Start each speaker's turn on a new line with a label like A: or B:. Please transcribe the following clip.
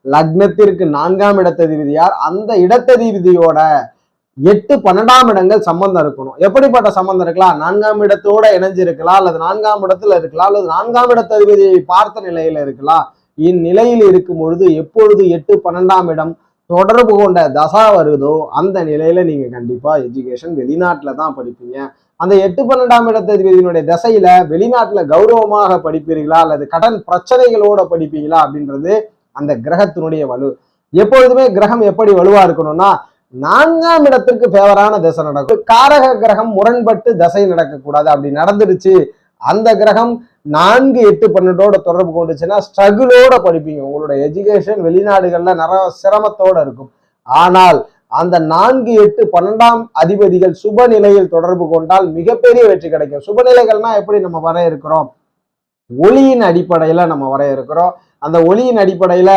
A: லக்னத்திற்கு 4ஆம் இடத்ததிபதி யார், அந்த இடத்ததிபதியோட 8, 12ஆம் இடங்கள் சம்பந்தம் இருக்கணும். எப்படிப்பட்ட சம்பந்தம் இருக்கலாம்? 4ஆம் இடத்தோட இணைஞ்சு இருக்கலாம், அல்லது 4ஆம் இடத்துல இருக்கலாம், அல்லது 4ஆம் இடத்ததிபதியை பார்த்த நிலையில இருக்கலாம். இந்நிலையில் இருக்கும் பொழுது எப்பொழுது 8, 12ஆம் இடம் தொடர்பு கொண்ட தசா வருதோ அந்த நிலையில நீங்க கண்டிப்பா எஜுகேஷன் வெளிநாட்டுல தான் படிப்பீங்க. அந்த 8, 12ஆம் இடத்ததிபதியினுடைய தசையில வெளிநாட்டுல கௌரவமாக படிப்பீர்களா அல்லது கடன் பிரச்சனைகளோட படிப்பீங்களா அப்படின்றது அந்த கிரகத்தினுடைய வலு. எப்பொழுதுமே கிரகம் எப்படி வலுவா இருக்கணும்னா 4ஆம் இடத்திற்கு ஃபேவரான தசை நடக்கும். காரக கிரகம் முரண்பட்டு தசை நடக்கக்கூடாது. அப்படி நடந்துருச்சு, அந்த கிரகம் 4, 8, 12ஓட தொடர்பு கொண்டுச்சுன்னா ஸ்ட்ரகிளோட படிப்பீங்க. உங்களோட எஜுகேஷன் வெளிநாடுகள்ல நிறைய சிரமத்தோட இருக்கும். ஆனால் அந்த 4, 8, 12ஆம் அதிபதிகள் சுப நிலையில் தொடர்பு கொண்டால் மிகப்பெரிய வெற்றி கிடைக்கும். சுபநிலைகள்னா எப்படி நம்ம வரையறுக்கிறோம்? ஒளியின் அடிப்படையில நம்ம வரையறுக்கிறோம். அந்த ஒளியின் அடிப்படையில